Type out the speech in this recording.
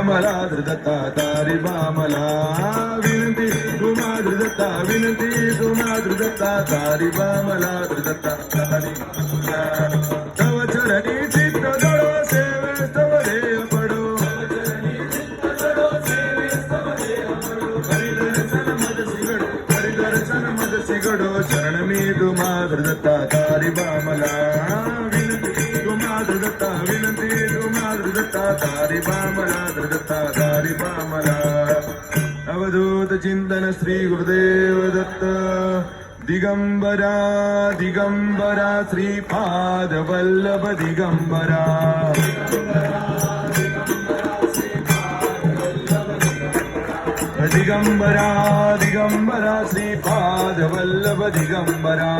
मला दत्ता तारी बामला विनंती तुम्हा दत्ता विनंती तुम्हा दत्ता तारी बामला दत्ता तारी तव चरणी चित्त जडो सेवे तव देह पडो हरिदर्शन मद सिगडो शरण मी तुम्हा दत्ता तारी बामला विनंती तुम्हा दत्ता विनंती तुम्हा दत्ता तारी बामला दत्ता तारी बामला अवधूत चिंतन श्री गुरुदेव दत्त दिगंबरा दिगंबरा श्रीपाद वल्लभ दिगंबरा दिगंबरा दिगंबरा श्रीपाद वल्लभ दिगंबरा